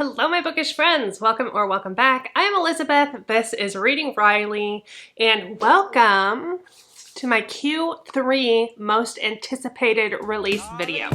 Hello, my bookish friends. Welcome back. I am Elizabeth. This is Reading Wryly, and welcome to my Q3 most anticipated release video.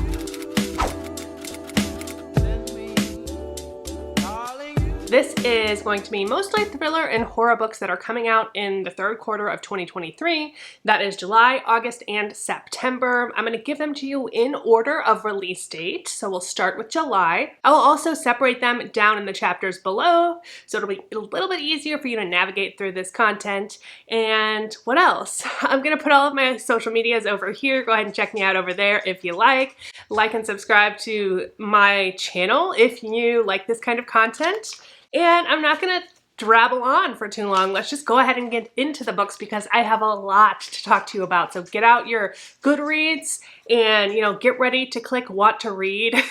This is going to be mostly thriller and horror books that are coming out in the third quarter of 2023. That is July, August, and September. I'm going to give them to you in order of release date. So we'll start with July. I will also separate them down in the chapters below, so it'll be a little bit easier for you to navigate through this content. And what else? I'm going to put all of my social medias over here. Go ahead and check me out over there if you like. Like and subscribe to my channel if you like this kind of content. And I'm not going to drabble on for too long. Let's just go ahead and get into the books because I have a lot to talk to you about. So get out your Goodreads and, get ready to click want to read.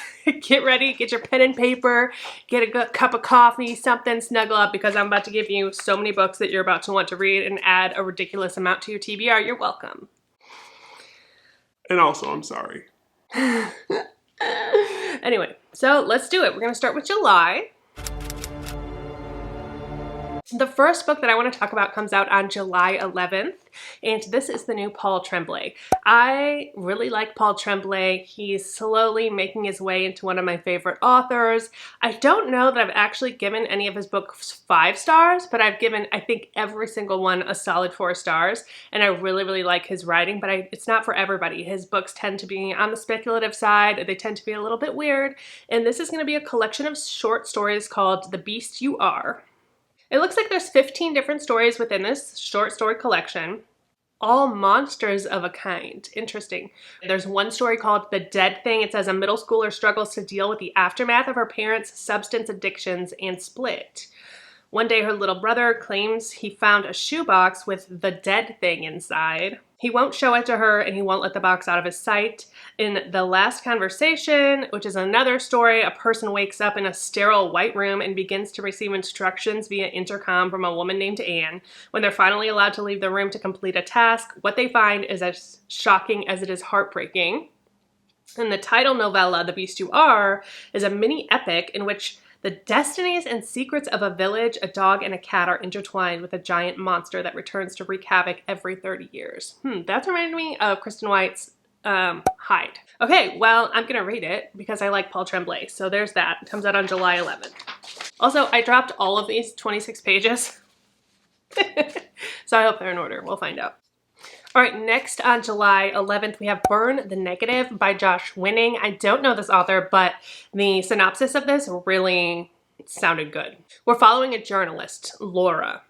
Get ready, get your pen and paper, get a good cup of coffee, something, snuggle up because I'm about to give you so many books that you're about to want to read and add a ridiculous amount to your TBR. You're welcome. And also, I'm sorry. Anyway, so let's do it. We're going to start with July. The first book that I want to talk about comes out on July 11th, and this is the new Paul Tremblay. I really like Paul Tremblay. He's slowly making his way into one of my favorite authors. I don't know that I've actually given any of his books 5 stars, but I've given, I think, every single one a solid 4 stars, and I really like his writing, but it's not for everybody. His books tend to be on the speculative side. They tend to be a little bit weird, and this is going to be a collection of short stories called The Beast You Are. It looks like there's 15 different stories within this short story collection, all monsters of a kind. Interesting. There's one story called The Dead Thing. It says a middle schooler struggles to deal with the aftermath of her parents' substance addictions and split. One day her little brother claims he found a shoebox with the dead thing inside. He won't show it to her and he won't let the box out of his sight. In The Last Conversation, which is another story, a person wakes up in a sterile white room and begins to receive instructions via intercom from a woman named Anne. When they're finally allowed to leave the room to complete a task, what they find is as shocking as it is heartbreaking. And the title novella, The Beast You Are, is a mini epic in which the destinies and secrets of a village, a dog, and a cat are intertwined with a giant monster that returns to wreak havoc every 30 years. That's reminding me of Kristen White's Hide. Okay, well, I'm going to read it because I like Paul Tremblay. So there's that. It comes out on July 11th. Also, I dropped all of these 26 pages. So I hope they're in order. We'll find out. All right, next on July 11th, we have Burn the Negative by Josh Winning. I don't know this author, but the synopsis of this really sounded good. We're following a journalist, Laura,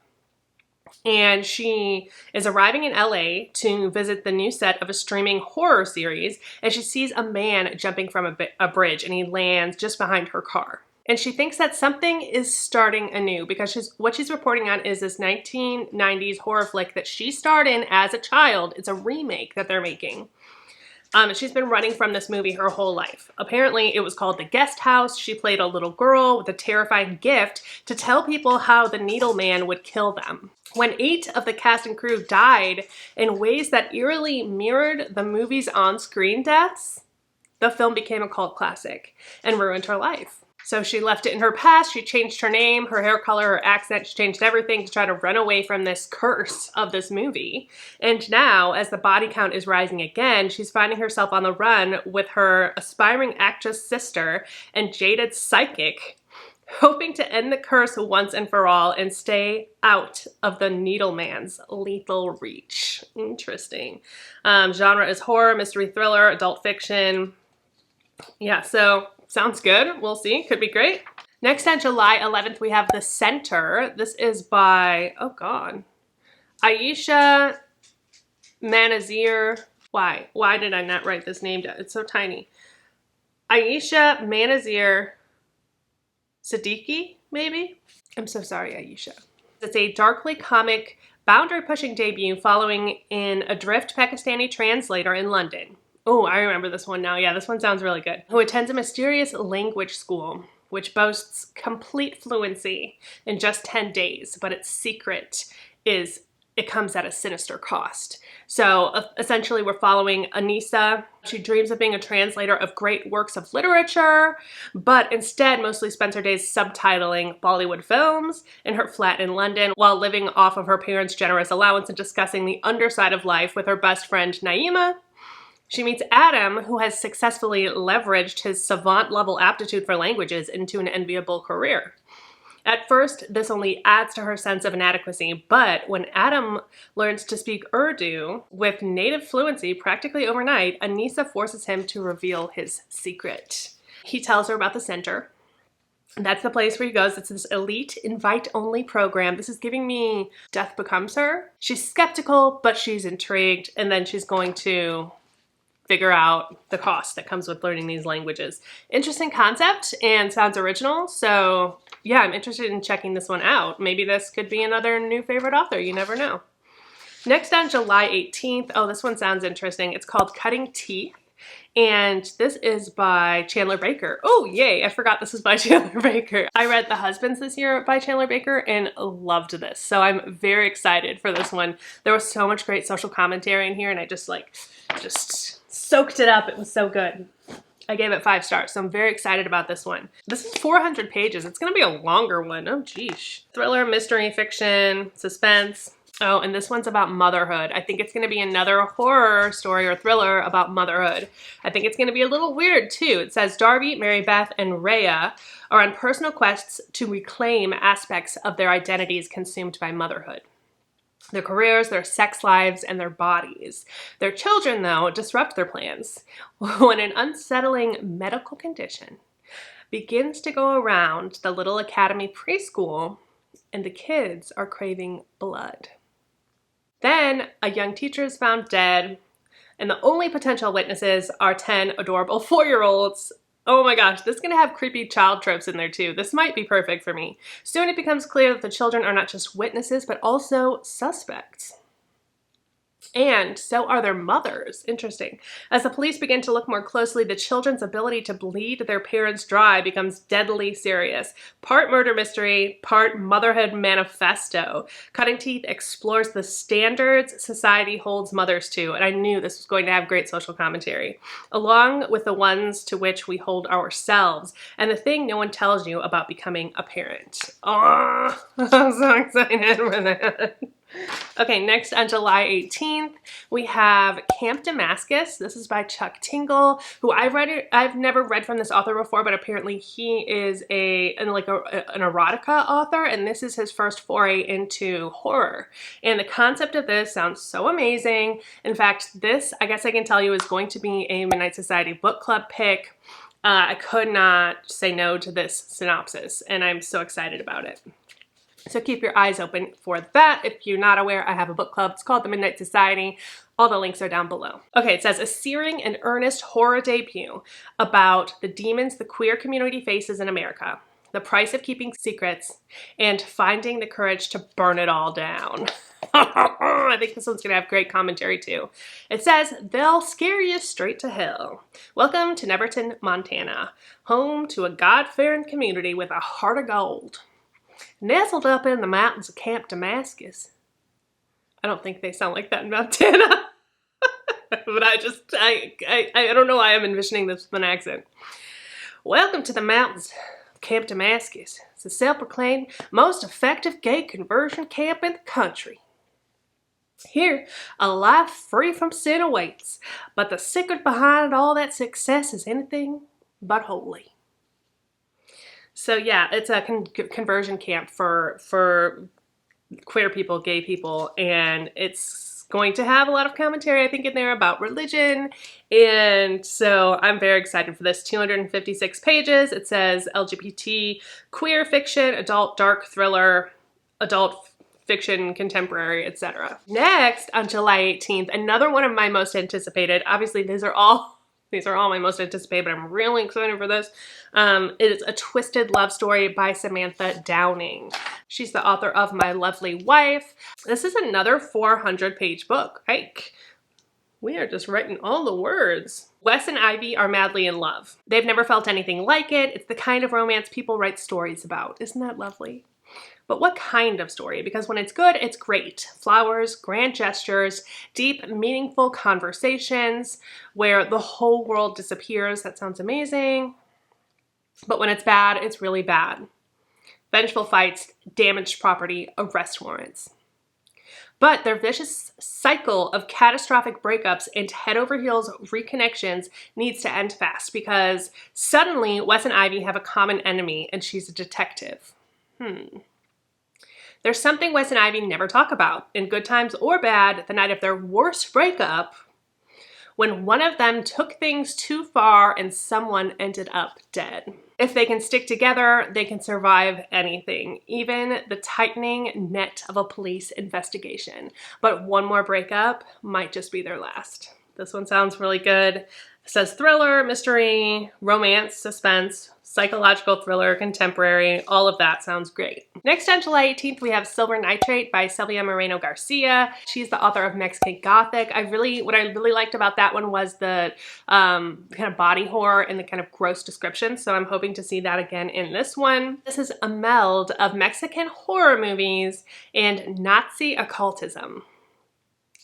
and she is arriving in LA to visit the new set of a streaming horror series, and she sees a man jumping from a bridge, and he lands just behind her car. And she thinks that something is starting anew because what she's reporting on is this 1990s horror flick that she starred in as a child. It's a remake that they're making. She's been running from this movie her whole life. Apparently, it was called The Guest House. She played a little girl with a terrifying gift to tell people how the Needle Man would kill them. When 8 of the cast and crew died in ways that eerily mirrored the movie's on-screen deaths, the film became a cult classic and ruined her life. So she left it in her past, she changed her name, her hair color, her accent, she changed everything to try to run away from this curse of this movie. And now, as the body count is rising again, she's finding herself on the run with her aspiring actress sister and jaded psychic, hoping to end the curse once and for all and stay out of the Needleman's lethal reach. Interesting. Genre is horror, mystery thriller, adult fiction. Yeah, so sounds good. We'll see. Could be great. Next on July 11th, we have The Center. This is by, Aisha Manazir. Why did I not write this name down? It's so tiny. Aisha Manazir Siddiqui, maybe? I'm so sorry, Aisha. It's a darkly comic, boundary-pushing debut following an adrift Pakistani translator in London. Oh, I remember this one now. Yeah, this one sounds really good. Who attends a mysterious language school, which boasts complete fluency in just 10 days, but its secret is it comes at a sinister cost. So essentially we're following Anissa. She dreams of being a translator of great works of literature, but instead mostly spends her days subtitling Bollywood films in her flat in London while living off of her parents' generous allowance and discussing the underside of life with her best friend Naima. She meets Adam, who has successfully leveraged his savant-level aptitude for languages into an enviable career. At first, this only adds to her sense of inadequacy, but when Adam learns to speak Urdu with native fluency practically overnight, Anissa forces him to reveal his secret. He tells her about the center. That's the place where he goes. It's this elite, invite-only program. This is giving me Death Becomes Her. She's skeptical, but she's intrigued, and then she's going to figure out the cost that comes with learning these languages. Interesting concept and sounds original, so yeah, I'm interested in checking this one out. Maybe this could be another new favorite author, you never know. Next on July 18th, oh, this one sounds interesting. It's called Cutting Teeth, and this is by Chandler Baker. Oh, yay, I forgot this is by Chandler Baker. I read The Husbands this year by Chandler Baker and loved this, so I'm very excited for this one. There was so much great social commentary in here, and I just soaked it up. It was so good. I gave it 5 stars, so I'm very excited about this one. This is 400 pages. It's gonna be a longer one. Oh, geesh. Thriller, mystery, fiction, suspense. Oh, and this one's about motherhood. I think it's gonna be another horror story or thriller about motherhood. I think it's gonna be a little weird too. It says Darby, Mary Beth, and Rhea are on personal quests to reclaim aspects of their identities consumed by motherhood. Their careers, their sex lives, and their bodies. Their children, though, disrupt their plans when an unsettling medical condition begins to go around the little academy preschool and the kids are craving blood. Then a young teacher is found dead, and the only potential witnesses are 10 adorable 4-year-olds. Oh my gosh, this is gonna have creepy child tropes in there too. This might be perfect for me. Soon it becomes clear that the children are not just witnesses, but also suspects. And so are their mothers. Interesting. As the police begin to look more closely, the children's ability to bleed their parents dry becomes deadly serious. Part murder mystery, part motherhood manifesto. Cutting Teeth explores the standards society holds mothers to, and I knew this was going to have great social commentary, along with the ones to which we hold ourselves, and the thing no one tells you about becoming a parent. Oh, I'm so excited for that. Okay, next on July 18th, we have Camp Damascus. This is by Chuck Tingle, who I've never read from this author before, but apparently he is an erotica author, and this is his first foray into horror. And the concept of this sounds so amazing. In fact, this, I guess I can tell you, is going to be a Midnight Society book club pick. I could not say no to this synopsis, and I'm so excited about it. So keep your eyes open for that. If you're not aware, I have a book club. It's called the Midnight Society. All the links are down below. Okay, it says a searing and earnest horror debut about the demons the queer community faces in America, the price of keeping secrets, and finding the courage to burn it all down. I think this one's gonna have great commentary too. It says, they'll scare you straight to hell. Welcome to Neverton, Montana, home to a God-fearing community with a heart of gold. Nestled up in the mountains of Camp Damascus. I don't think they sound like that in Montana. But I don't know why I'm envisioning this with an accent. Welcome to the mountains of Camp Damascus. It's a self-proclaimed most effective gay conversion camp in the country. Here, a life free from sin awaits, but the secret behind all that success is anything but holy. So yeah, it's a conversion camp for queer people, gay people, and it's going to have a lot of commentary, I think, in there about religion, and so I'm very excited for this. 256 pages. It says LGBT, queer fiction, adult dark thriller, adult fiction, contemporary, etc. Next, on July 18th, another one of my most anticipated, obviously these are all my most anticipated, but I'm really excited for this. It is A Twisted Love Story by Samantha Downing. She's the author of My Lovely Wife. This is another 400-page book. We are just writing all the words. Wes and Ivy are madly in love. They've never felt anything like it. It's the kind of romance people write stories about. Isn't that lovely? But what kind of story? Because when it's good, it's great. Flowers, grand gestures, deep, meaningful conversations where the whole world disappears. That sounds amazing. But when it's bad, it's really bad. Vengeful fights, damaged property, arrest warrants. But their vicious cycle of catastrophic breakups and head-over-heels reconnections needs to end fast because suddenly Wes and Ivy have a common enemy and she's a detective. There's something Wes and Ivy never talk about, in good times or bad, the night of their worst breakup, when one of them took things too far and someone ended up dead. If they can stick together, they can survive anything, even the tightening net of a police investigation. But one more breakup might just be their last. This one sounds really good. It says thriller, mystery, romance, suspense, psychological thriller, contemporary, all of that sounds great. Next on July 18th, we have Silver Nitrate by Sylvia Moreno Garcia. She's the author of Mexican Gothic. What I really liked about that one was the kind of body horror and the kind of gross description. So I'm hoping to see that again in this one. This is a meld of Mexican horror movies and Nazi occultism.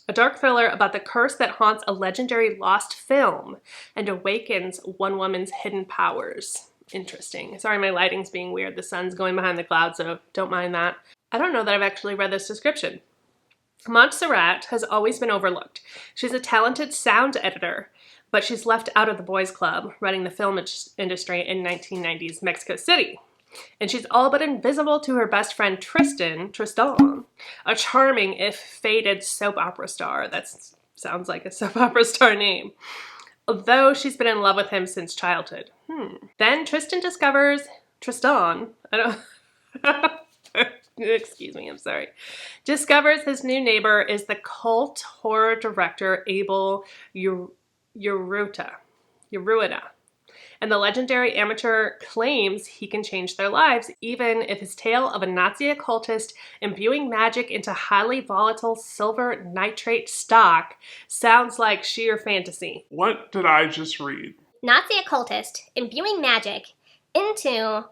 A dark thriller about the curse that haunts a legendary lost film and awakens one woman's hidden powers. Interesting. Sorry, my lighting's being weird. The sun's going behind the clouds, so don't mind that. I don't know that I've actually read this description. Montserrat has always been overlooked. She's a talented sound editor, but she's left out of the boys' club running the film industry in 1990s Mexico City. And she's all but invisible to her best friend Tristan, a charming, if faded soap opera star. That sounds like a soap opera star name. Although she's been in love with him since childhood. Then Tristan discovers, excuse me, I'm sorry. Discovers his new neighbor is the cult horror director Abel Urueta. And the legendary amateur claims he can change their lives, even if his tale of a Nazi occultist imbuing magic into highly volatile silver nitrate stock sounds like sheer fantasy. What did I just read? Nazi occultist imbuing magic into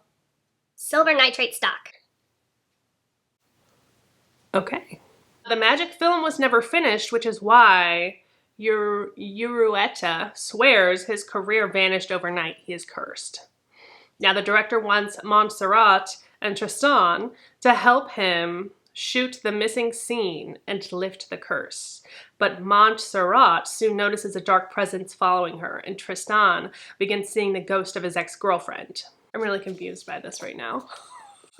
silver nitrate stock. Okay. The magic film was never finished, which is why Urueta swears his career vanished overnight. He is cursed. Now the director wants Montserrat and Tristan to help him shoot the missing scene and lift the curse. But Montserrat soon notices a dark presence following her, and Tristan begins seeing the ghost of his ex-girlfriend. I'm really confused by this right now.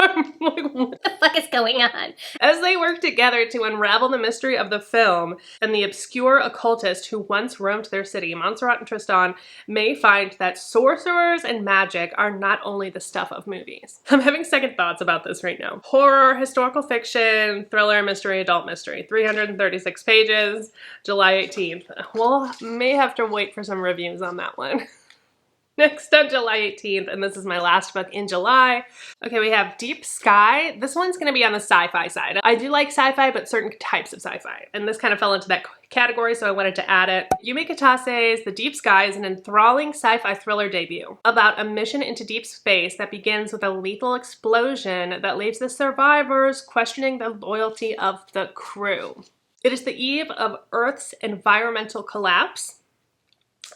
I'm like, what the fuck is going on? As they work together to unravel the mystery of the film and the obscure occultist who once roamed their city, Montserrat and Tristan may find that sorcerers and magic are not only the stuff of movies. I'm having second thoughts about this right now. Horror, historical fiction, thriller, mystery, adult mystery. 336 pages, July 18th. We'll may have to wait for some reviews on that one. Next on July 18th, and this is my last book in July. Okay, we have Deep Sky. This one's gonna be on the sci-fi side. I do like sci-fi, but certain types of sci-fi. And this kind of fell into that category, so I wanted to add it. Yumi Katase's The Deep Sky is an enthralling sci-fi thriller debut about a mission into deep space that begins with a lethal explosion that leaves the survivors questioning the loyalty of the crew. It is the eve of Earth's environmental collapse.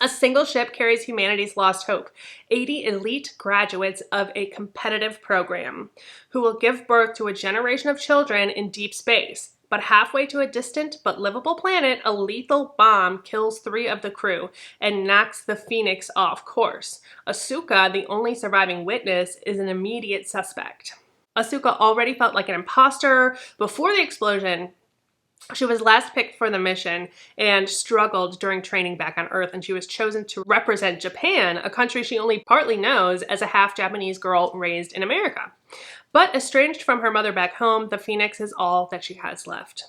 A single ship carries humanity's lost hope, 80 elite graduates of a competitive program, who will give birth to a generation of children in deep space. But halfway to a distant but livable planet, a lethal bomb kills 3 of the crew and knocks the Phoenix off course. Asuka, the only surviving witness, is an immediate suspect. Asuka already felt like an imposter before the explosion. She was last picked for the mission and struggled during training back on Earth, and she was chosen to represent Japan, a country she only partly knows, as a half-Japanese girl raised in America. But estranged from her mother back home, the Phoenix is all that she has left.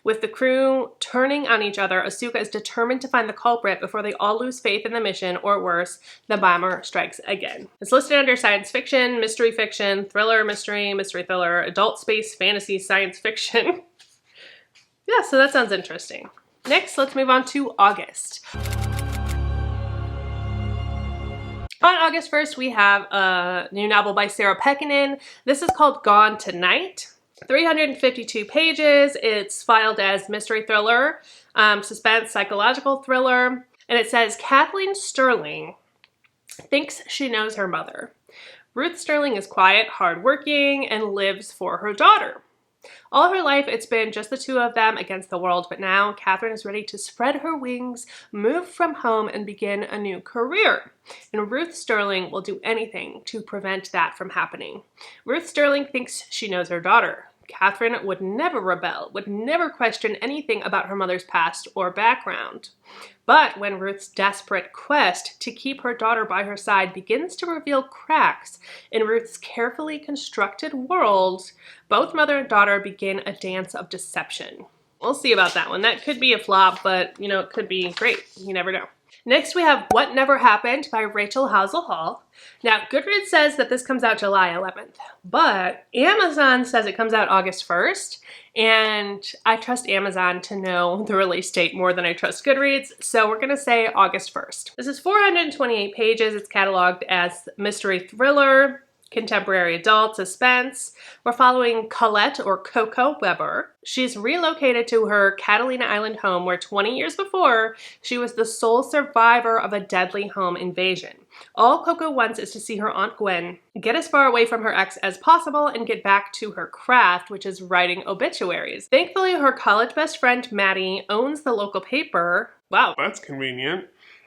With the crew turning on each other, Asuka is determined to find the culprit before they all lose faith in the mission, or worse, the bomber strikes again. It's listed under science fiction, mystery fiction, thriller, mystery, mystery thriller, adult space, fantasy, science fiction. Yeah, so that sounds interesting. Next, let's move on to August. On August 1st, we have a new novel by Sarah Pekkanen. This is called Gone Tonight. 352 pages. It's filed as mystery thriller, suspense, psychological thriller. And it says, Kathleen Sterling thinks she knows her mother. Ruth Sterling is quiet, hardworking, and lives for her daughter. All her life, it's been just the two of them against the world, but now Catherine is ready to spread her wings, move from home, and begin a new career. And Ruth Sterling will do anything to prevent that from happening. Ruth Sterling thinks she knows her daughter. Catherine would never rebel, would never question anything about her mother's past or background. But when Ruth's desperate quest to keep her daughter by her side begins to reveal cracks in Ruth's carefully constructed world, both mother and daughter begin a dance of deception. We'll see about that one. That could be a flop, but it could be great. You never know. Next, we have What Never Happened by Rachel Housel Hall. Now, Goodreads says that this comes out July 11th, but Amazon says it comes out August 1st, and I trust Amazon to know the release date more than I trust Goodreads, so we're going to say August 1st. This is 428 pages. It's cataloged as mystery thriller, contemporary adult suspense. We're following Colette, or Coco Weber. She's relocated to her Catalina Island home where 20 years before, she was the sole survivor of a deadly home invasion. All Coco wants is to see her Aunt Gwen, get as far away from her ex as possible, and get back to her craft, which is writing obituaries. Thankfully, her college best friend Maddie owns the local paper. Wow. That's convenient.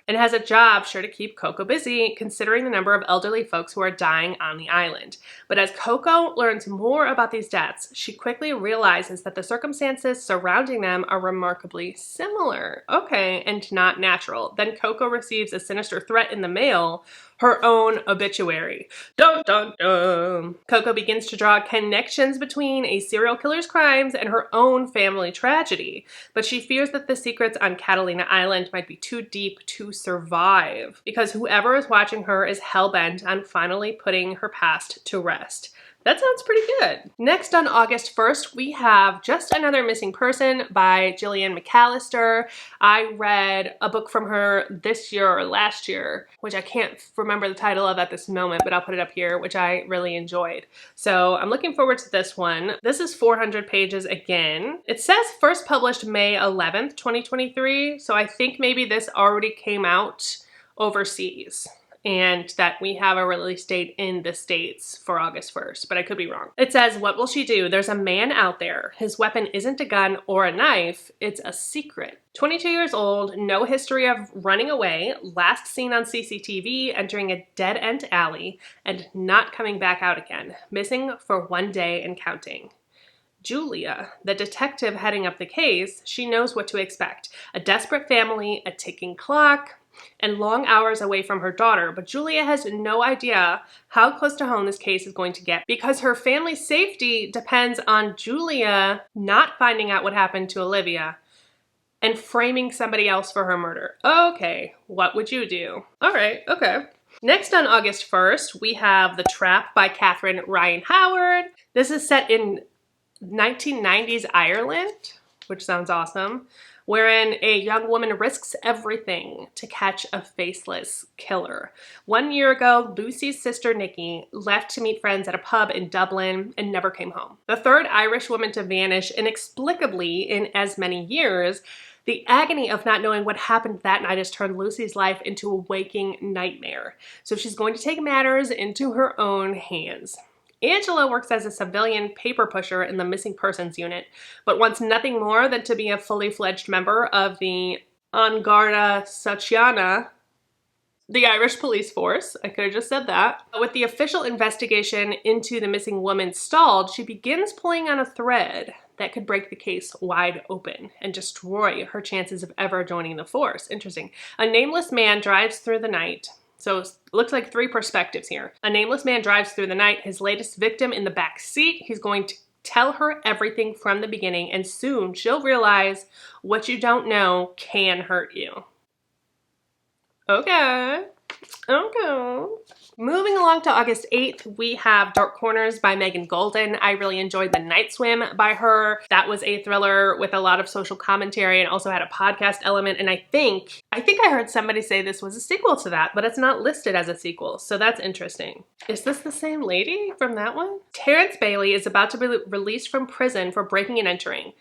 And has a job sure to keep Coco busy, considering the number of elderly folks who are dying on the island. But as Coco learns more about these deaths, she quickly realizes that the circumstances surrounding them are remarkably similar. Okay, and not natural. Then Coco receives a sinister threat in the mail, her own obituary. Dun dun dun! Coco begins to draw connections between a serial killer's crimes and her own family tragedy, but she fears that the secrets on Catalina Island might be too deep to survive, because whoever is watching her is hell-bent on finally putting her past to rest. That sounds pretty good. Next, on August 1st, we have Just Another Missing Person by Gillian McAllister. I read a book from her this year or last year, which I can't remember the title of at this moment, but I'll put it up here, which I really enjoyed. So I'm looking forward to this one. This is 400 pages again. It says first published May 11th, 2023, so I think maybe this already came out overseas, and that we have a release date in the States for August 1st, but I could be wrong. It says, what will she do? There's a man out there. His weapon isn't a gun or a knife, it's a secret. 22 years old, no history of running away, last seen on CCTV, entering a dead-end alley, and not coming back out again. Missing for 1 day and counting. Julia, the detective heading up the case, she knows what to expect. A desperate family, a ticking clock, and long hours away from her daughter, but Julia has no idea how close to home this case is going to get, because her family's safety depends on Julia not finding out what happened to Olivia and framing somebody else for her murder. Okay, what would you do? All right, okay. Next, on August 1st, we have The Trap by Catherine Ryan Howard. This is set in 1990s Ireland, which sounds awesome, wherein a young woman risks everything to catch a faceless killer. 1 year ago, Lucy's sister Nikki left to meet friends at a pub in Dublin and never came home. The third Irish woman to vanish inexplicably in as many years, the agony of not knowing what happened that night has turned Lucy's life into a waking nightmare. So she's going to take matters into her own hands. Angela works as a civilian paper pusher in the missing persons unit, but wants nothing more than to be a fully fledged member of the An Garda Síochána, the Irish police force. I could have just said that. With the official investigation into the missing woman stalled, she begins pulling on a thread that could break the case wide open and destroy her chances of ever joining the force. Interesting. A nameless man drives through the night. So it looks like 3 perspectives here. A nameless man drives through the night, his latest victim in the back seat. He's going to tell her everything from the beginning, and soon she'll realize what you don't know can hurt you. Okay. Okay. Moving along to August 8th, we have Dark Corners by Megan Golden. I really enjoyed The Night Swim by her. That was a thriller with a lot of social commentary and also had a podcast element. And I think I heard somebody say this was a sequel to that, but it's not listed as a sequel. So that's interesting. Is this the same lady from that one? Terrence Bailey is about to be released from prison for breaking and entering,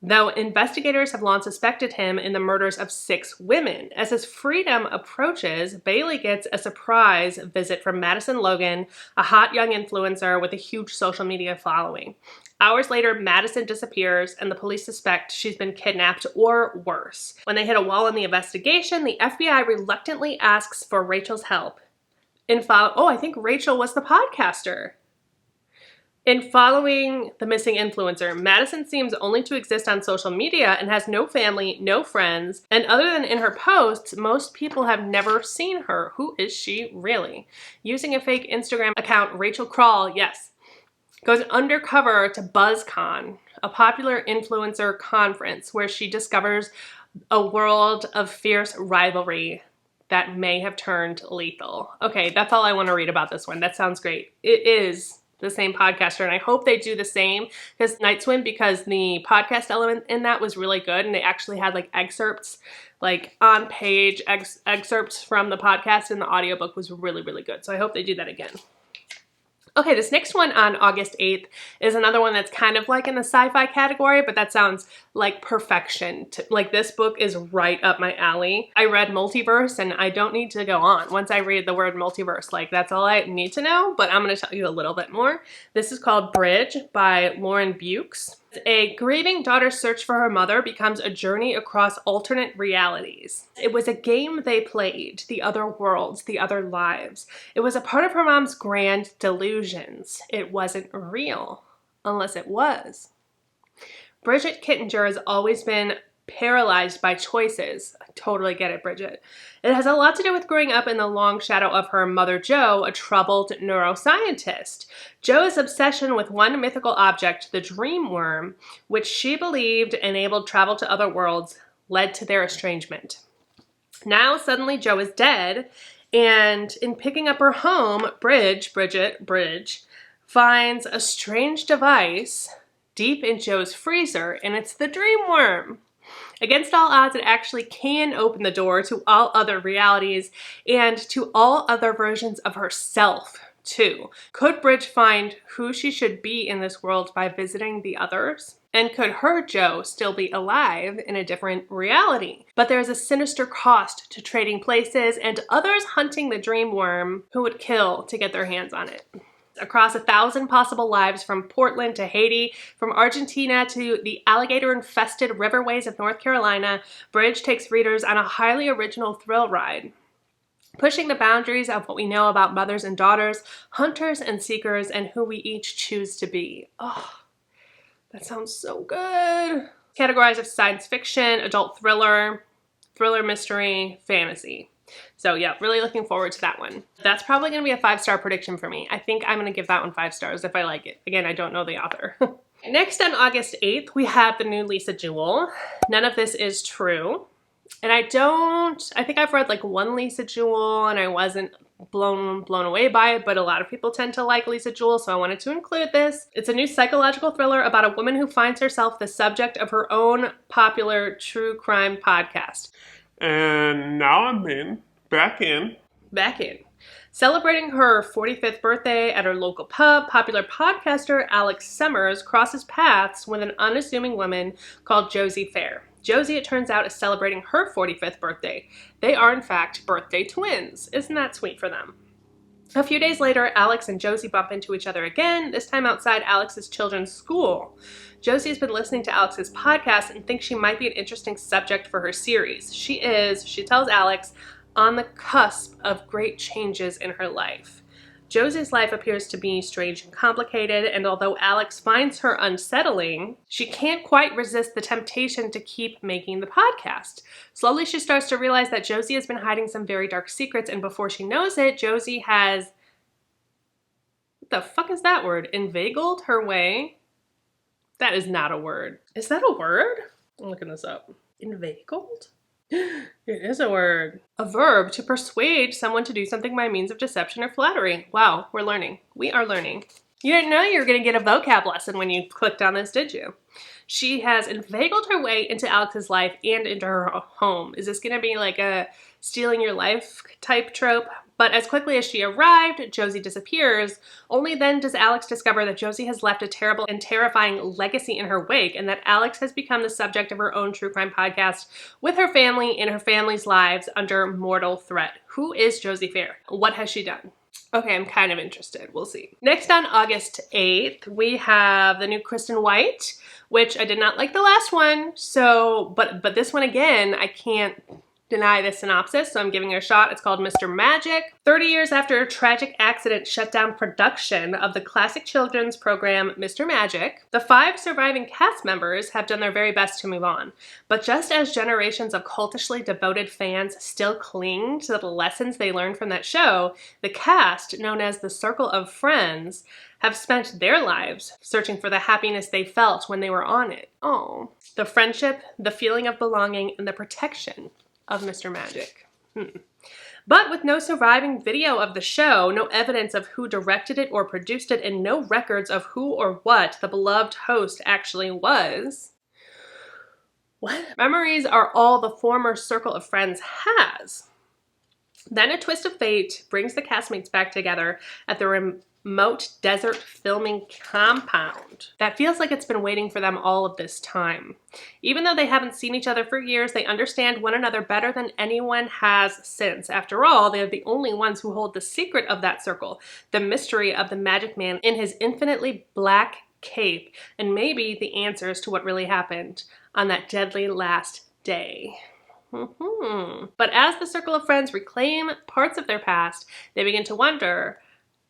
though investigators have long suspected him in the murders of 6 women. As his freedom approaches, Bailey gets a surprise visit from Madison Logan, a hot young influencer with a huge social media following. Hours later, Madison disappears, and the police suspect she's been kidnapped or worse. When they hit a wall in the investigation, the FBI reluctantly asks for Rachel's help. I think Rachel was the podcaster. In following the missing influencer, Madison seems only to exist on social media and has no family, no friends, and other than in her posts, most people have never seen her. Who is she really? Using a fake Instagram account, Rachel Crawl, yes, goes undercover to BuzzCon, a popular influencer conference where she discovers a world of fierce rivalry that may have turned lethal. Okay, that's all I want to read about this one. That sounds great. It is the same podcaster, and I hope they do the same because Night Swim, because the podcast element in that was really good, and they actually had like excerpts, like on page excerpts from the podcast, and the audiobook was really, really good. So I hope they do that again. Okay, this next one on August 8th is another one that's kind of like in the sci-fi category, but that sounds like perfection. Like this book is right up my alley. I read Multiverse and I don't need to go on. Once I read the word multiverse, like that's all I need to know, but I'm going to tell you a little bit more. This is called Bridge by Lauren Bukes. A grieving daughter's search for her mother becomes a journey across alternate realities. It was a game they played, the other worlds, the other lives. It was a part of her mom's grand delusions. It wasn't real, unless it was. Bridget Kittinger has always been paralyzed by choices. I totally get it, Bridget. It has a lot to do with growing up in the long shadow of her mother, Jo, a troubled neuroscientist. Jo's obsession with one mythical object, the dream worm, which she believed enabled travel to other worlds, led to their estrangement. Now, suddenly, Jo is dead, and in picking up her home, Bridge finds a strange device deep in Jo's freezer, and it's the dream worm. Against all odds, it actually can open the door to all other realities and to all other versions of herself, too. Could Bridge find who she should be in this world by visiting the others? And could her Jo still be alive in a different reality? But there's a sinister cost to trading places and others hunting the dream worm who would kill to get their hands on it. Across 1,000 possible lives, from Portland to Haiti, from Argentina to the alligator-infested riverways of North Carolina, Bridge takes readers on a highly original thrill ride, pushing the boundaries of what we know about mothers and daughters, hunters and seekers, and who we each choose to be. Oh, that sounds so good. Categorized as science fiction, adult thriller, thriller mystery, fantasy. So yeah, really looking forward to that one. That's probably going to be a 5-star prediction for me. I think I'm going to give that one 5 stars if I like it. Again, I don't know the author. Next on August 8th, we have the new Lisa Jewell. None of this is true. And I think I've read like one Lisa Jewell and I wasn't blown away by it, but a lot of people tend to like Lisa Jewell, so I wanted to include this. It's a new psychological thriller about a woman who finds herself the subject of her own popular true crime podcast. And now I'm back in. Celebrating her 45th birthday at her local pub, popular podcaster Alex Summers crosses paths with an unassuming woman called Josie Fair. Josie, it turns out, is celebrating her 45th birthday. They are, in fact, birthday twins. Isn't that sweet for them? A few days later, Alex and Josie bump into each other again, this time outside Alex's children's school. Josie has been listening to Alex's podcast and thinks she might be an interesting subject for her series. She tells Alex, on the cusp of great changes in her life. Josie's life appears to be strange and complicated, and although Alex finds her unsettling, she can't quite resist the temptation to keep making the podcast. Slowly, she starts to realize that Josie has been hiding some very dark secrets, and before she knows it, Josie has... What the fuck is that word? Inveigled her way? That is not a word. Is that a word? I'm looking this up. Inveigled? It is a word. A verb, to persuade someone to do something by means of deception or flattery. Wow, we're learning. We are learning. You didn't know you were going to get a vocab lesson when you clicked on this, did you? She has inveigled her way into Alex's life and into her home. Is this going to be like a stealing your life type trope? But as quickly as she arrived, Josie disappears. Only then does Alex discover that Josie has left a terrible and terrifying legacy in her wake, and that Alex has become the subject of her own true crime podcast with her family and her family's lives under mortal threat. Who is Josie Fair? What has she done? Okay, I'm kind of interested. We'll see. Next on August 8th, we have the new Kristen White, which I did not like the last one. So, but this one again, I can't deny the synopsis, so I'm giving it a shot. It's called Mr. Magic. 30 years after a tragic accident shut down production of the classic children's program Mr. Magic, the 5 surviving cast members have done their very best to move on. But just as generations of cultishly devoted fans still cling to the lessons they learned from that show, the cast, known as the Circle of Friends, have spent their lives searching for the happiness they felt when they were on it. Oh, the friendship, the feeling of belonging, and the protection of Mr. Magic. But with no surviving video of the show, no evidence of who directed it or produced it, and no records of who or what the beloved host actually was, what memories are all the former Circle of Friends has? Then a twist of fate brings the castmates back together at the remote desert filming compound that feels like it's been waiting for them all of this time. Even though they haven't seen each other for years, they understand one another better than anyone has since. After all, they are the only ones who hold the secret of that circle, the mystery of the magic man in his infinitely black cape, and maybe the answers to what really happened on that deadly last day. But as the Circle of Friends reclaim parts of their past, they begin to wonder,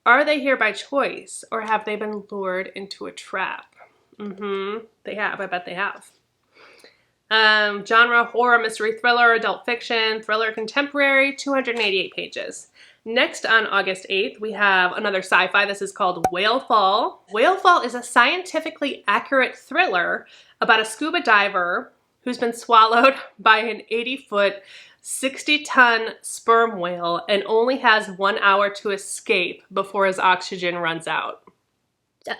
are they here by choice, or have they been lured into a trap? They have. I bet they have. Genre, horror, mystery, thriller, adult fiction, thriller, contemporary, 288 pages. Next on August 8th, we have another sci-fi. This is called Whalefall. Whalefall is a scientifically accurate thriller about a scuba diver who's been swallowed by an 80-foot 60-ton sperm whale and only has 1 hour to escape before his oxygen runs out.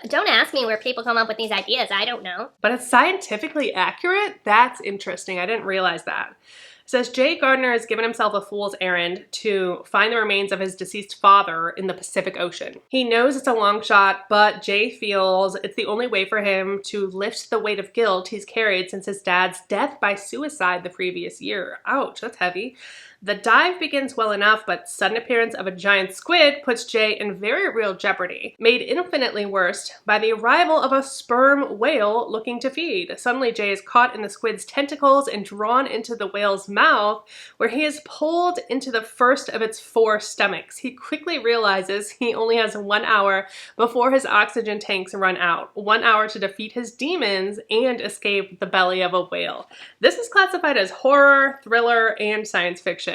Don't ask me where people come up with these ideas. I don't know. But it's scientifically accurate? That's interesting. I didn't realize that. It says Jay Gardner has given himself a fool's errand to find the remains of his deceased father in the Pacific Ocean. He knows it's a long shot, but Jay feels it's the only way for him to lift the weight of guilt he's carried since his dad's death by suicide the previous year. Ouch, that's heavy. The dive begins well enough, but sudden appearance of a giant squid puts Jay in very real jeopardy, made infinitely worse by the arrival of a sperm whale looking to feed. Suddenly, Jay is caught in the squid's tentacles and drawn into the whale's mouth, where he is pulled into the first of its 4 stomachs. He quickly realizes he only has 1 hour before his oxygen tanks run out. 1 hour to defeat his demons and escape the belly of a whale. This is classified as horror, thriller, and science fiction.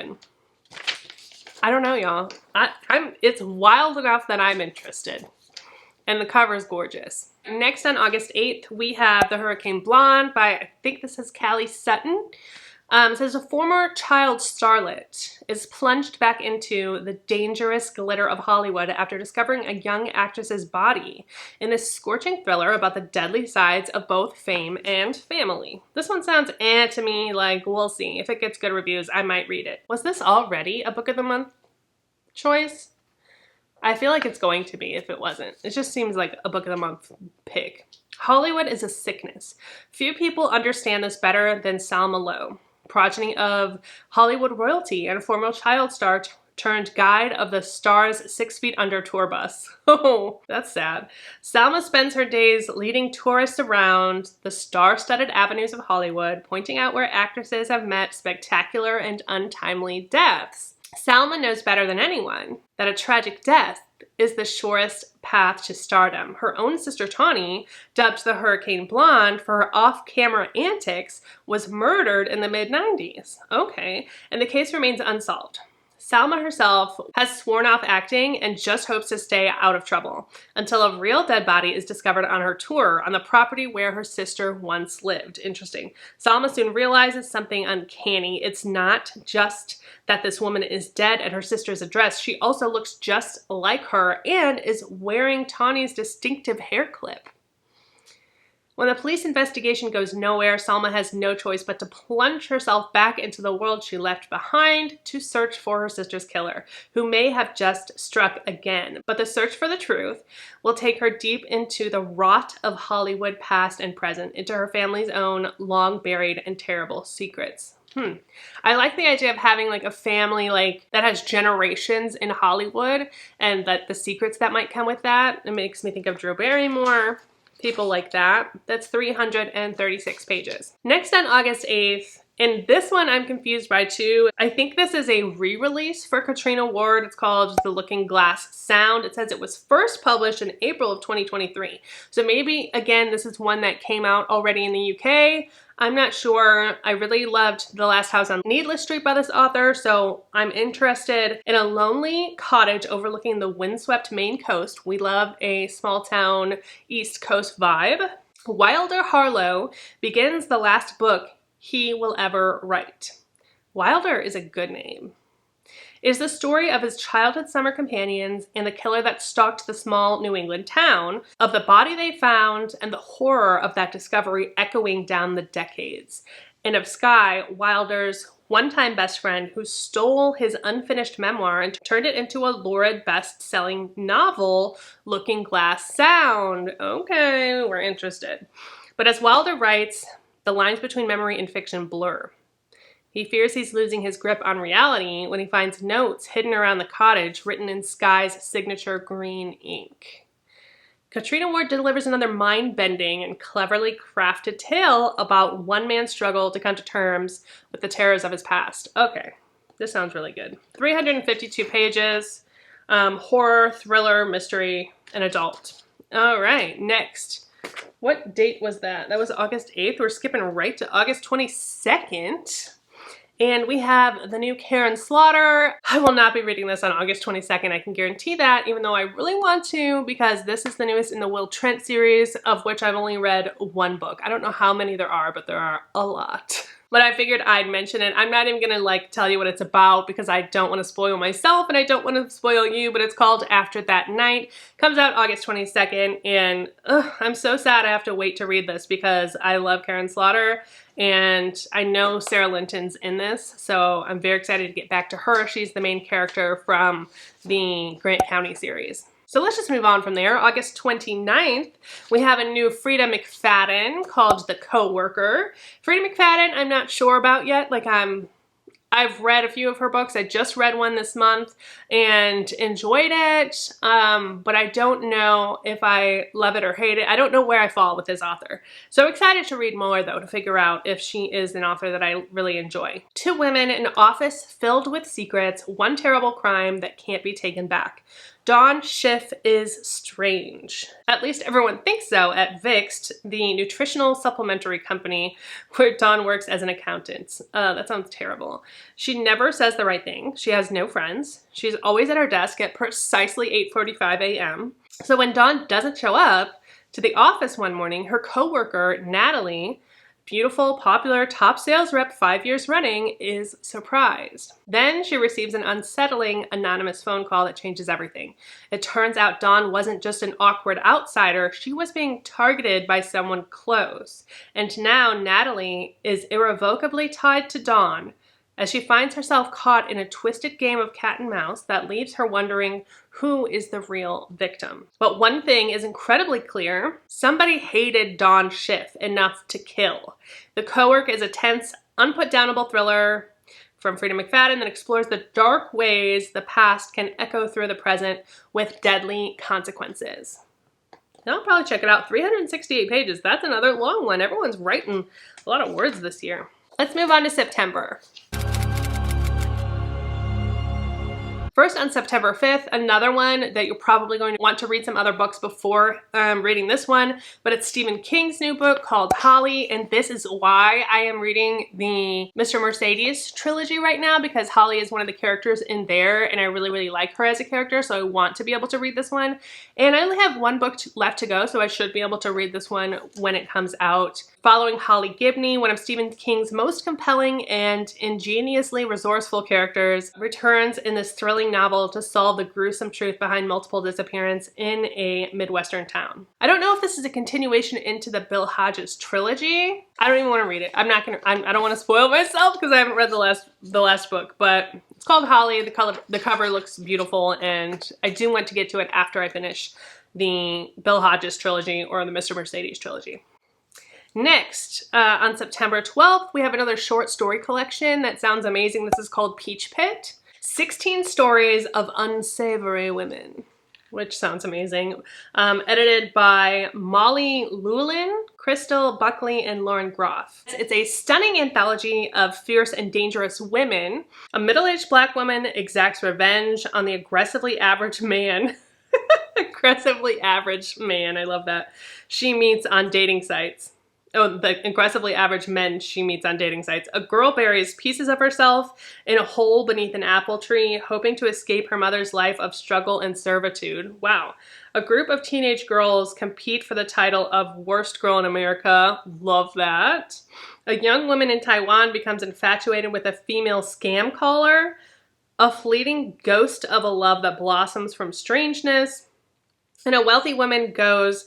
I don't know, y'all. It's wild enough that I'm interested. And the cover is gorgeous. Next on August 8th, we have The Hurricane Blonde by, I think this is Callie Sutton. It says a former child starlet is plunged back into the dangerous glitter of Hollywood after discovering a young actress's body in this scorching thriller about the deadly sides of both fame and family. This one sounds to me, like we'll see. If it gets good reviews, I might read it. Was this already a Book of the Month choice? I feel like it's going to be if it wasn't. It just seems like a Book of the Month pick. Hollywood is a sickness. Few people understand this better than Salma Lowe, progeny of Hollywood royalty and former child star turned guide of the Stars 6 Feet Under tour bus. Oh, that's sad. Salma spends her days leading tourists around the star-studded avenues of Hollywood, pointing out where actresses have met spectacular and untimely deaths. Salma knows better than anyone that a tragic death is the surest path to stardom. Her own sister Tawny, dubbed the Hurricane Blonde for her off-camera antics, was murdered in the mid-90s. Okay, and the case remains unsolved. Salma herself has sworn off acting and just hopes to stay out of trouble until a real dead body is discovered on her tour on the property where her sister once lived. Interesting. Salma soon realizes something uncanny. It's not just that this woman is dead at her sister's address. She also looks just like her and is wearing Tawny's distinctive hair clip. When the police investigation goes nowhere, Salma has no choice but to plunge herself back into the world she left behind to search for her sister's killer, who may have just struck again. But the search for the truth will take her deep into the rot of Hollywood past and present, into her family's own long buried and terrible secrets. I like the idea of having like a family like that has generations in Hollywood and that the secrets that might come with that. It makes me think of Drew Barrymore. People like that. That's 336 pages. Next on August 8th, and this one I'm confused by too. I think this is a re-release for Katrina Ward. It's called The Looking Glass Sound. It says it was first published in April of 2023. So maybe, again, this is one that came out already in the UK. I'm not sure. I really loved The Last House on Needless Street by this author, so I'm interested in a lonely cottage overlooking the windswept Maine coast. We love a small town East Coast vibe. Wilder Harlow begins the last book he will ever write. Wilder is a good name. It is the story of his childhood summer companions and the killer that stalked the small New England town, of the body they found and the horror of that discovery echoing down the decades, and of Skye, Wilder's one-time best friend who stole his unfinished memoir and turned it into a lurid best-selling novel, Looking Glass Sound. Okay, we're interested. But as Wilder writes, the lines between memory and fiction blur. He fears he's losing his grip on reality when he finds notes hidden around the cottage written in Skye's signature green ink. Katrina Ward delivers another mind-bending and cleverly crafted tale about one man's struggle to come to terms with the terrors of his past. Okay, this sounds really good. 352 pages, horror, thriller, mystery, and adult. All right, next. What date was that? That was August 8th. We're skipping right to August 22nd. And we have the new Karen Slaughter. I will not be reading this on August 22nd. I can guarantee that, even though I really want to, because this is the newest in the Will Trent series, of which I've only read one book. I don't know how many there are, but there are a lot. But I figured I'd mention it. I'm not even gonna like tell you what it's about because I don't want to spoil myself and I don't want to spoil you, but it's called After That Night. Comes out August 22nd, and I'm so sad I have to wait to read this because I love Karen Slaughter and I know Sarah Linton's in this, so I'm very excited to get back to her. She's the main character from the Grant County series. So let's just move on from there. August 29th, we have a new Frida McFadden called The Coworker. Frida McFadden, I'm not sure about yet. Like I've read a few of her books. I just read one this month and enjoyed it, but I don't know if I love it or hate it. I don't know where I fall with this author. So I'm excited to read more though, to figure out if she is an author that I really enjoy. Two women, an office filled with secrets, one terrible crime that can't be taken back. Dawn Schiff is strange. At least everyone thinks so at Vixt, the nutritional supplementary company where Dawn works as an accountant. That sounds terrible. She never says the right thing. She has no friends. She's always at her desk at precisely 8:45 a.m. So when Dawn doesn't show up to the office one morning, her coworker, Natalie, beautiful, popular, top sales rep 5 years running, is surprised. Then she receives an unsettling anonymous phone call that changes everything. It turns out Dawn wasn't just an awkward outsider, she was being targeted by someone close. And now Natalie is irrevocably tied to Dawn as she finds herself caught in a twisted game of cat and mouse that leaves her wondering who is the real victim. But one thing is incredibly clear. Somebody hated Dawn Schiff enough to kill. The Coworker is a tense, unputdownable thriller from Frida McFadden that explores the dark ways the past can echo through the present with deadly consequences. I'll probably check it out. 368 pages. That's another long one. Everyone's writing a lot of words this year. Let's move on to September. First, on September 5th, another one that you're probably going to want to read some other books before reading this one, but it's Stephen King's new book called Holly, and this is why I am reading the Mr. Mercedes trilogy right now, because Holly is one of the characters in there, and I really, really like her as a character, so I want to be able to read this one. And I only have one book left to go, so I should be able to read this one when it comes out. Following Holly Gibney, one of Stephen King's most compelling and ingeniously resourceful characters, returns in this thrilling novel to solve the gruesome truth behind multiple disappearances in a Midwestern town. I don't know if this is a continuation into the Bill Hodges trilogy. I don't even want to read it. I don't want to spoil myself because I haven't read the last book, but it's called Holly. The cover looks beautiful, and I do want to get to it after I finish the Bill Hodges trilogy or the Mr. Mercedes trilogy. Next, on September 12th, we have another short story collection that sounds amazing. This is called Peach Pit. 16 stories of unsavory women, which sounds amazing. Edited by Molly Llewellyn, Crystal Buckley, and Lauren Groff. It's a stunning anthology of fierce and dangerous women. A middle-aged Black woman exacts revenge on the aggressively average man. Aggressively average man, I love that. She meets on dating sites. Oh, the aggressively average men she meets on dating sites. A girl buries pieces of herself in a hole beneath an apple tree, hoping to escape her mother's life of struggle and servitude. Wow. A group of teenage girls compete for the title of Worst Girl in America. Love that. A young woman in Taiwan becomes infatuated with a female scam caller. A fleeting ghost of a love that blossoms from strangeness. And a wealthy woman goes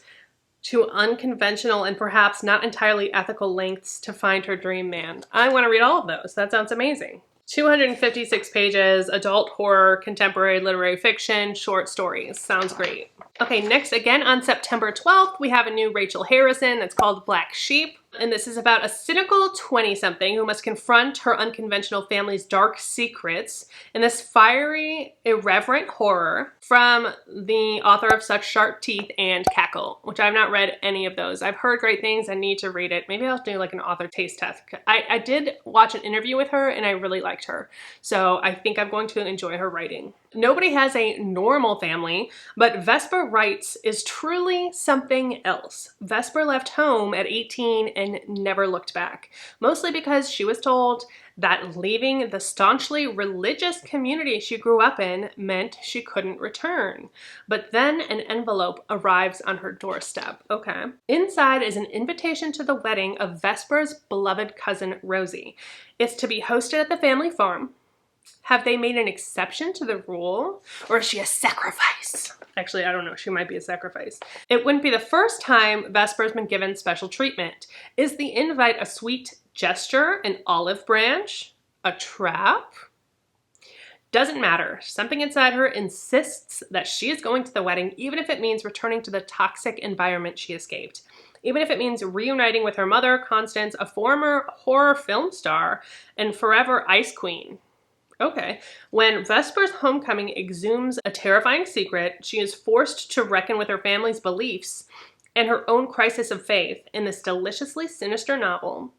to unconventional and perhaps not entirely ethical lengths to find her dream man. I want to read all of those. That sounds amazing. 256 pages, adult horror, contemporary literary fiction, short stories. Sounds great. Okay, next, again on September 12th, we have a new Rachel Harrison that's called Black Sheep. And this is about a cynical 20-something who must confront her unconventional family's dark secrets in this fiery, irreverent horror from the author of Such Sharp Teeth and Cackle, which I've not read any of those. I've heard great things. I need to read it. Maybe I'll do like an author taste test. I did watch an interview with her and I really liked her. So I think I'm going to enjoy her writing. Nobody has a normal family, but Vesper Wrights is truly something else. Vesper left home at 18 and never looked back, mostly because she was told that leaving the staunchly religious community she grew up in meant she couldn't return. But then an envelope arrives on her doorstep. Okay. Inside is an invitation to the wedding of Vesper's beloved cousin, Rosie. It's to be hosted at the family farm. Have they made an exception to the rule? Or is she a sacrifice? Actually, I don't know. She might be a sacrifice. It wouldn't be the first time Vesper's been given special treatment. Is the invite a sweet gesture, an olive branch, a trap? Doesn't matter. Something inside her insists that she is going to the wedding, even if it means returning to the toxic environment she escaped. Even if it means reuniting with her mother, Constance, a former horror film star and forever ice queen. Okay. When Vesper's homecoming exhumes a terrifying secret, she is forced to reckon with her family's beliefs and her own crisis of faith in this deliciously sinister novel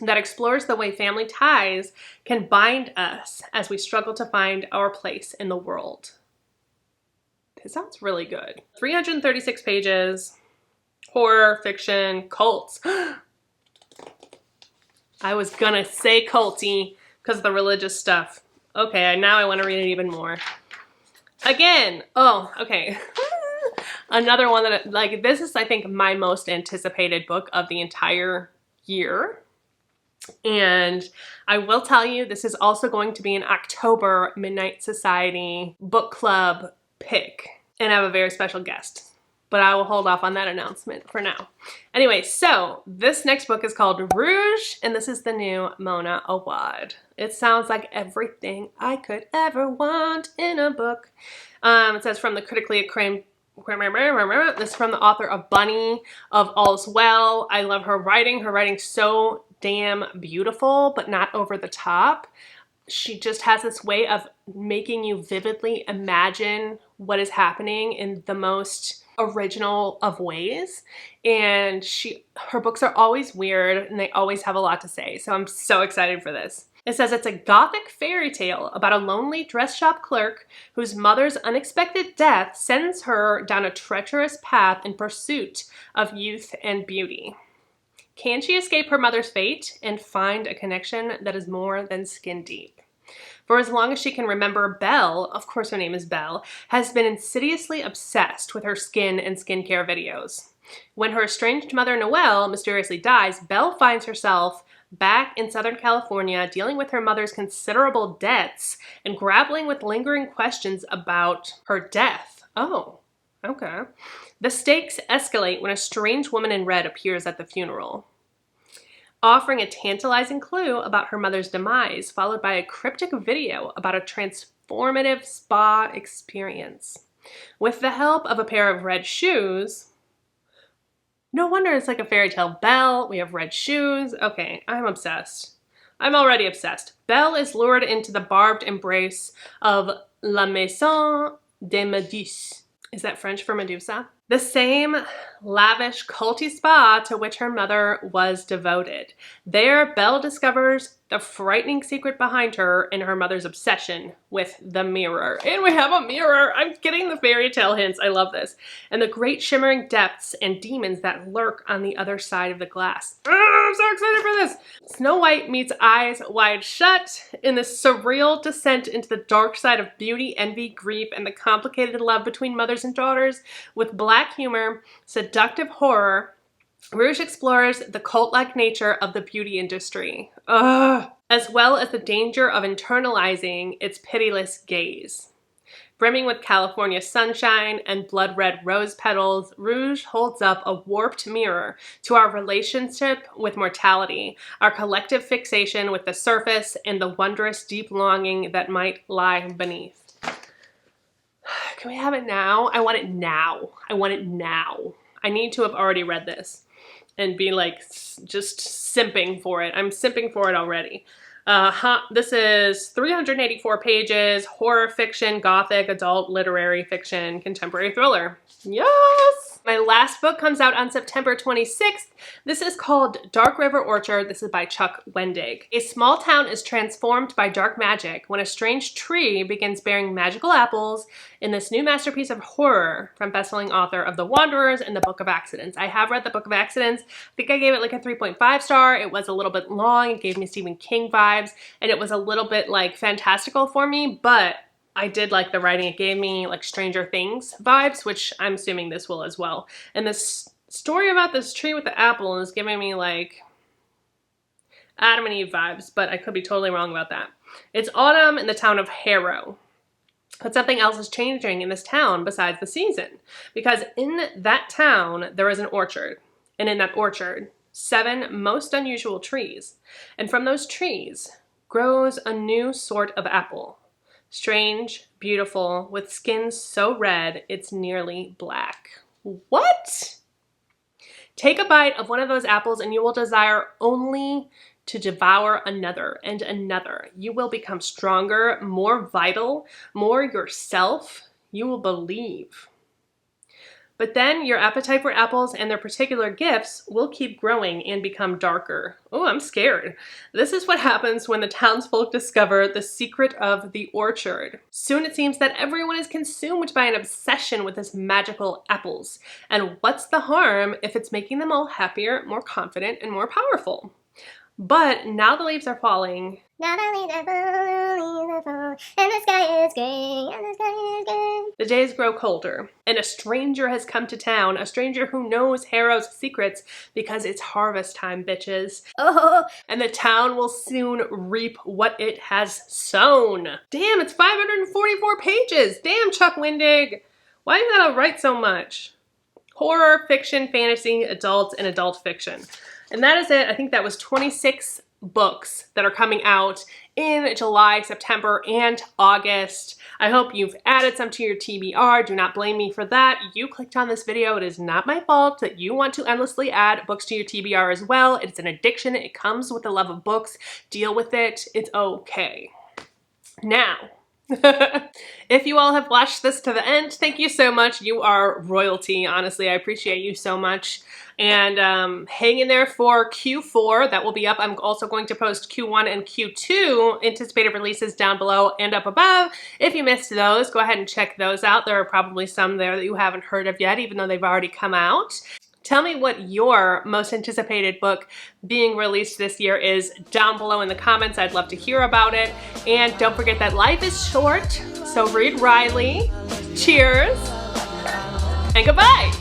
that explores the way family ties can bind us as we struggle to find our place in the world. This sounds really good. 336 pages, horror, fiction, cults. I was gonna say culty because of the religious stuff. Okay, now I want to read it even more. Again, oh, okay. Another one that, like, this is, I think, my most anticipated book of the entire year. And I will tell you, this is also going to be an October Midnight Society book club pick. And I have a very special guest. But I will hold off on that announcement for now. Anyway, so this next book is called Rouge, and this is the new Mona Awad. It sounds like everything I could ever want in a book. It says from the critically acclaimed, this is from the author of Bunny, of All's Well. I love her writing. Her writing's so damn beautiful, but not over the top. She just has this way of making you vividly imagine what is happening in the most original of ways, and her books are always weird and they always have a lot to say, so I'm so excited for this. It says it's a gothic fairy tale about a lonely dress shop clerk whose mother's unexpected death sends her down a treacherous path in pursuit of youth and beauty. Can she escape her mother's fate and find a connection that is more than skin deep? For as long as she can remember, Belle, of course her name is Belle, has been insidiously obsessed with her skin and skincare videos. When her estranged mother, Noelle, mysteriously dies, Belle finds herself back in Southern California dealing with her mother's considerable debts and grappling with lingering questions about her death. Oh, okay. The stakes escalate when a strange woman in red appears at the funeral, offering a tantalizing clue about her mother's demise, followed by a cryptic video about a transformative spa experience. With the help of a pair of red shoes, no wonder it's like a fairy tale. Belle, we have red shoes. Okay, I'm obsessed. I'm already obsessed. Belle is lured into the barbed embrace of La Maison de Méduse. Is that French for Medusa? The same lavish, culty spa to which her mother was devoted. There, Belle discovers the frightening secret behind her and her mother's obsession with the mirror. And we have a mirror! I'm getting the fairy tale hints. I love this. And the great shimmering depths and demons that lurk on the other side of the glass. I'm so excited for this! Snow White meets Eyes Wide Shut in this surreal descent into the dark side of beauty, envy, grief, and the complicated love between mothers and daughters. With black humor, seductive horror, Rouge explores the cult-like nature of the beauty industry, as well as the danger of internalizing its pitiless gaze. Brimming with California sunshine and blood-red rose petals, Rouge holds up a warped mirror to our relationship with mortality, our collective fixation with the surface, and the wondrous deep longing that might lie beneath. Can we have it now? I want it now. I want it now. I need to have already read this and be like just simping for it. I'm simping for it already. This is 384 pages, horror fiction, gothic, adult, literary fiction, contemporary thriller. Yes! My last book comes out on September 26th. This is called Dark River Orchard. This is by Chuck Wendig. A small town is transformed by dark magic when a strange tree begins bearing magical apples in this new masterpiece of horror from bestselling author of The Wanderers and The Book of Accidents. I have read The Book of Accidents. I think I gave it like a 3.5 star. It was a little bit long. It gave me Stephen King vibes, and it was a little bit like fantastical for me, but I did like the writing. It gave me like Stranger Things vibes, which I'm assuming this will as well. And this story about this tree with the apple is giving me like Adam and Eve vibes, but I could be totally wrong about that. It's autumn in the town of Harrow. But something else is changing in this town besides the season, because in that town there is an orchard, and in that orchard, 7 most unusual trees. And from those trees grows a new sort of apple. Strange, beautiful, with skin so red it's nearly black. What? Take a bite of one of those apples and you will desire only to devour another and another. You will become stronger, more vital, more yourself. You will believe. But then your appetite for apples and their particular gifts will keep growing and become darker. Oh, I'm scared. This is what happens when the townsfolk discover the secret of the orchard. Soon it seems that everyone is consumed by an obsession with this magical apples. And what's the harm if it's making them all happier, more confident, and more powerful? But now the leaves are falling. Now the leaves are falling, and the sky is gray, and the sky is gray. The days grow colder, and a stranger has come to town, a stranger who knows Harrow's secrets because it's harvest time, bitches. Oh, And the town will soon reap what it has sown. Damn, it's 544 pages. Damn, Chuck Wendig. Why do you gotta write so much? Horror, fiction, fantasy, adult, and adult fiction. And that is it. I think that was 26 books that are coming out in July, September, and August. I hope you've added some to your TBR. Do not blame me for that. You clicked on this video. It is not my fault that you want to endlessly add books to your TBR as well. It's an addiction. It comes with the love of books. Deal with it. It's okay. Now, If you all have watched this to the end, thank you so much. You are royalty. Honestly, I appreciate you so much. And hang in there for Q4. That will be up. I'm also going to post Q1 and Q2 anticipated releases down below and up above. If you missed those, go ahead and check those out. There are probably some there that you haven't heard of yet, even though they've already come out. Tell me what your most anticipated book being released this year is down below in the comments. I'd love to hear about it. And don't forget that life is short, so read Wryly. Cheers, and goodbye.